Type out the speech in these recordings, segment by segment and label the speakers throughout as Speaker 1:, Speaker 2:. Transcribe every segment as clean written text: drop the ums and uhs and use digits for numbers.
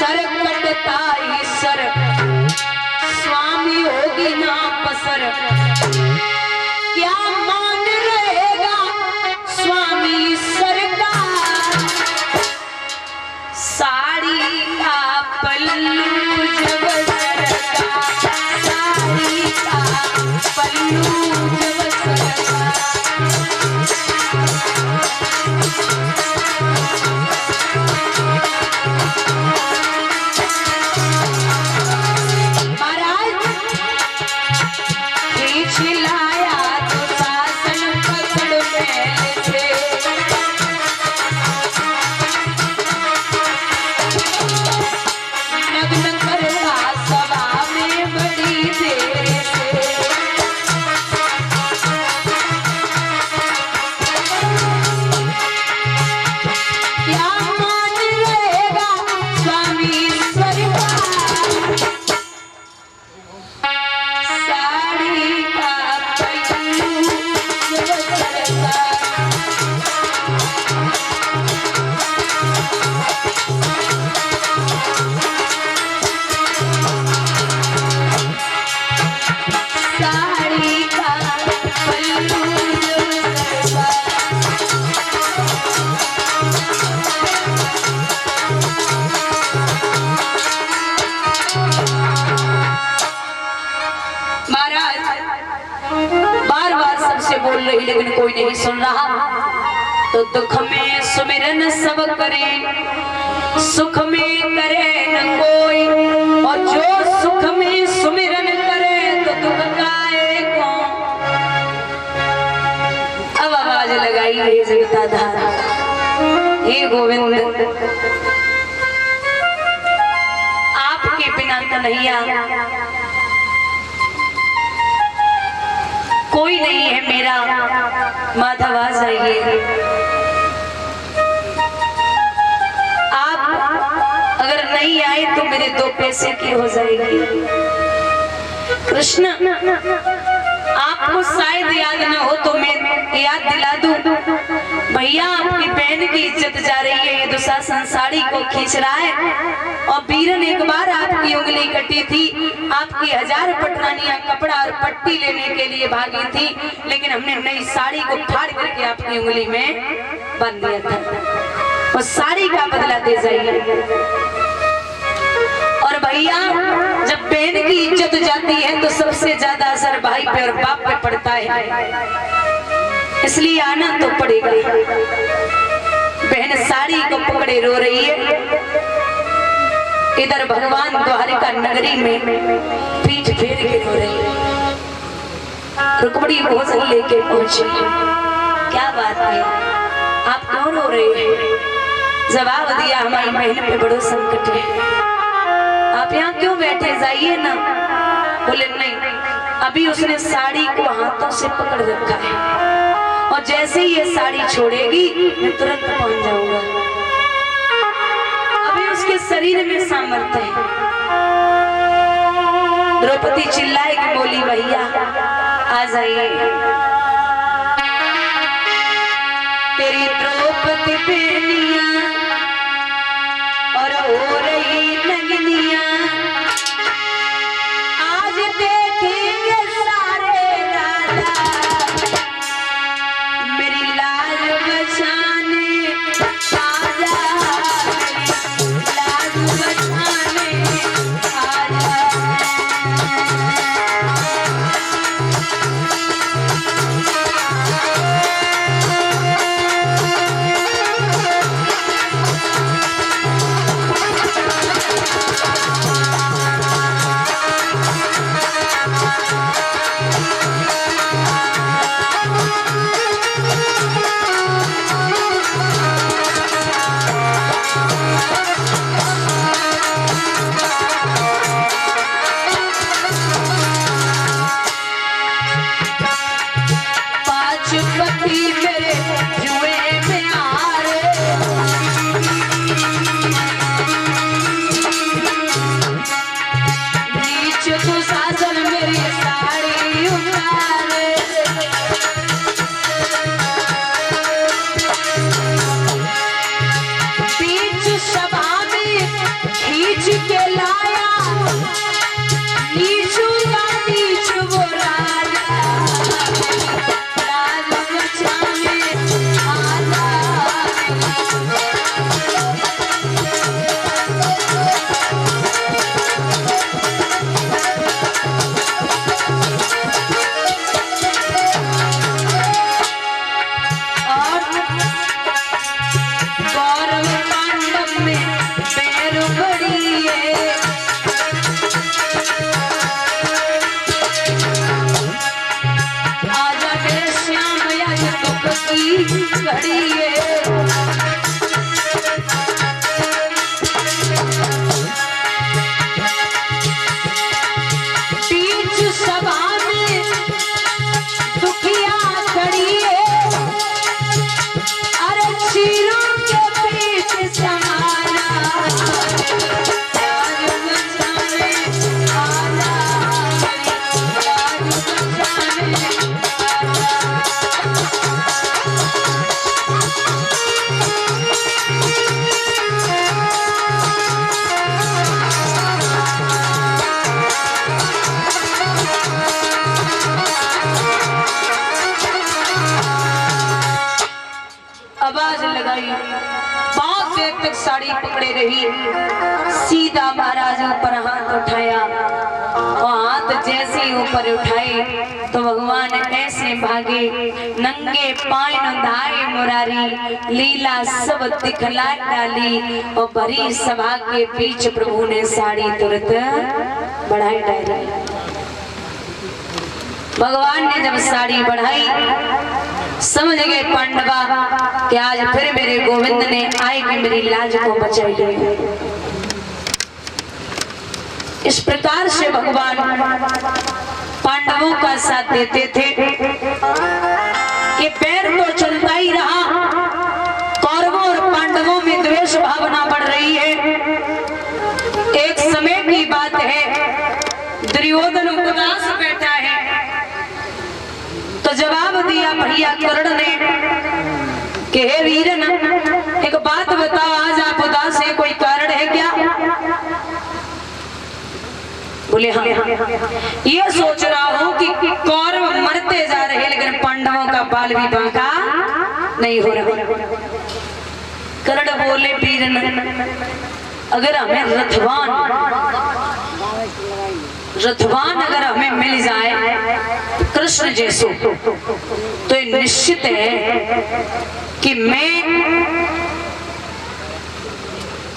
Speaker 1: सरकटता ईश्वर स्वामी होगी ना पसर, क्या मान रहेगा स्वामी ईश्वर का, साड़ी का पल्लू जब सरका, साड़ी का पल्लू जब सरका। बोल रही लेकिन कोई नहीं सुन रहा, तो दुख में सुमिरन सब करे, सुख में करे न कोई, और जो सुख में सुमिरन करे तो दुख गाए कौन। अब आवाज लगाई है जगताधार, हे गोविंद आपके बिना तो नहीं कोई नहीं है मेरा, माधव आ जाइए। आप अगर नहीं आए तो मेरे 2 पैसे की हो जाएगी। कृष्ण आपको शायद याद न हो तो मैं याद दिला दूं, भैया आपकी बहन की इज्जत जा रही है, ये दुशासन साड़ी को खींच रहा है, और बीरन एक बार आपकी उंगली कटी थी, आपकी 1000 पटरानियां कपड़ा और पट्टी लेने के लिए भागी थी, लेकिन हमने नई साड़ी को फाड़ करके आपकी उंगली में बांध दिया था, उस साड़ी का बदला दे जाइए। और भैया जब बहन की इज्जत जाती है तो सबसे ज्यादा असर भाई पे और बाप पे पड़ता है, इसलिए आना तो पड़ेगा। बहन साड़ी को पकड़े रो रही है, इधर भगवान द्वारिका नगरी में पीठ फेर के रो रही है। रुक्मणी भोजन लेके पहुंची, क्या बात है आप क्यों रो रहे हैं? जवाब दिया हमारी बहन पे बड़ो संकट है, आप यहाँ क्यों बैठे, जाइए ना। बोले नहीं, अभी उसने साड़ी को हाथों से पकड़ रखा है, और जैसे ही ये साड़ी छोड़ेगी मैं तुरंत पहुंच जाऊंगा। अभी उसके शरीर में सामर्थ्य है। द्रौपदी चिल्लाएगी, बोली भैया आ जाइए। तेरी द्रौपदी बेनिया और हो रही नगनिया, आज देखेंगे सारे राजा मेरी लाज बचाने, आजा लाज बचाने आजा। आवाज लगाई, बहुत देर तक साड़ी पकड़े रही। सीधा महाराज ऊपर हाथ उठाया और हाथ जैसे ही ऊपर उठाए तो भगवान ऐसे भागे, नंगे पाय नंधाए मुरारी, लीला सब दिखला डाली और भरी सभा के बीच प्रभु ने साड़ी तुरंत बढ़ाई डाली। भगवान ने जब साड़ी बढ़ाई, समझ गए पांडवा कि आज फिर मेरे गोविंद ने आए कि मेरी लाज को बचाई है। इस प्रकार से भगवान पांडवों का साथ देते थे। ये पैर तो चलता ही रहा, कौरवों और पांडवों में द्वेष भावना बढ़ रही है। एक समय की बात है, दुर्योधन उदास बैठा है तो जवाब दिया भैया कर्ण ने कि हे वीरन, एक बात बताओ, आज आप उदास है, कोई कारण है क्या? बोले हाँ, ये सोच रहा हूं कि कौरव मरते जा रहे लेकिन पांडवों का बाल भी बांका नहीं हो रहा। कर्ण बोले वीरन, अगर हमें रथवान अगर हमें मिल जाए कृष्ण जैसो तो ये निश्चित है कि मैं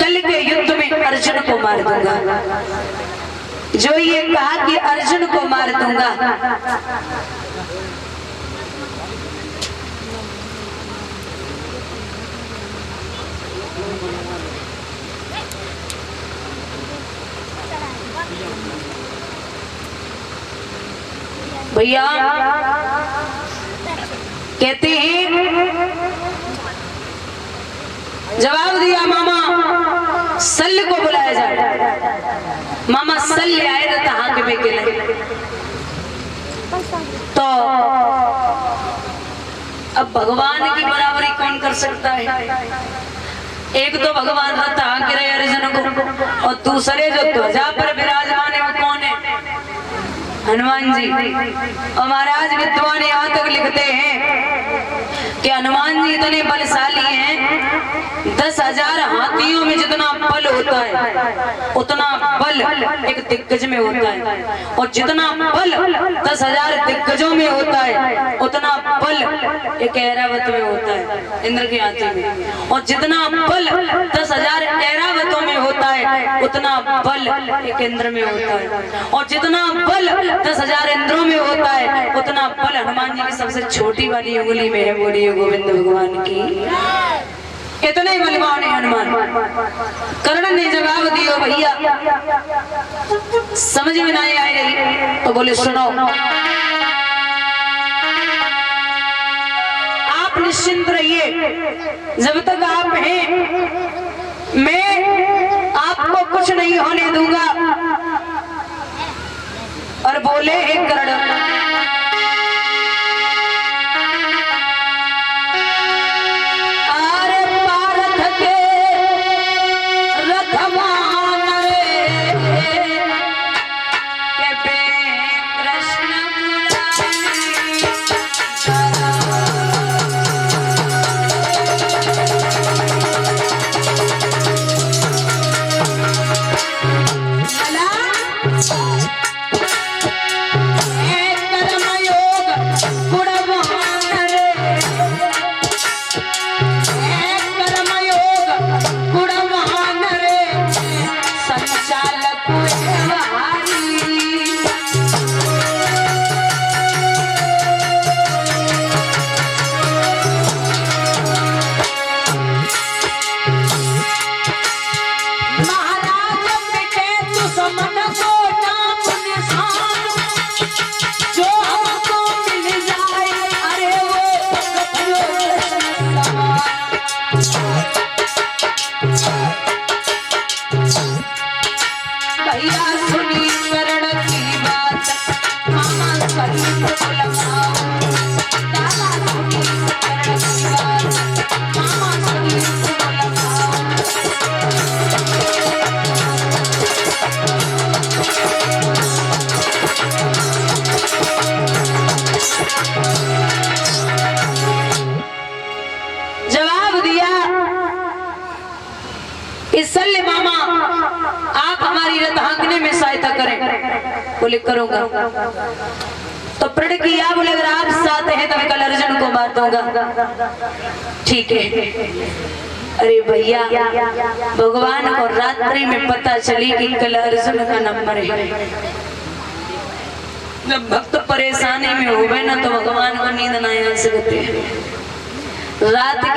Speaker 1: कल के युद्ध में अर्जुन को मार दूंगा। जो ये कहा कि अर्जुन को मार दूंगा, भैया कहते हैं, जवाब दिया मामा सल्ल को बुलाया जाए। मामा सल्ल आए रहता हाथ में के लिए तो अब भगवान की बराबरी कौन कर सकता है? एक तो भगवान रथ हाँक रहे अर्जुन को और दूसरे जो ध्वजा पर विराजमान है वो कौन है? हनुमान जी। और महाराज विद्वान यहाँ तक लिखते हैं कि हनुमान जी इतने बलशाली हैं, 10,000 हाथियों में जितना बल होता है उतना बल एक दिग्गज में होता है, और जितना बल 10,000 दिग्गजों में होता है उतना बल एक ऐरावत में होता है, इंद्र के हाथी में। और जितना बल 10,000 ऐरावतों में होता है उतना बल एक इंद्र में होता है, और जितना बल 10,000 इंद्रों में होता है उतना बल हनुमान जी की सबसे छोटी वाली उंगली में है। बोलिए गोविंद भगवान की। इतने बलवान है हनुमान। कर्ण ने जवाब दिया भैया समझ में नहीं आ रही तो बोले सुनो, आप निश्चिंत रहिए, जब तक आप हैं मैं आपको कुछ नहीं होने दूंगा। और बोले एक कर्ण, अरे पारथ के रथवान के पे कृष्ण एक इसलिए मामा आप हमारी रथ हाँकने में सहायता करें। बोले करूंगा। तो प्रण किया, बोले अगर आप साथ हैं तो मैं कल अर्जुन को मार दूंगा। ठीक है। अरे भैया, भगवान को रात्रि में पता चली कि कल अर्जुन का नंबर है। जब भक्त परेशानी में हो गए ना तो भगवान को नींद ना आ सकते। रात के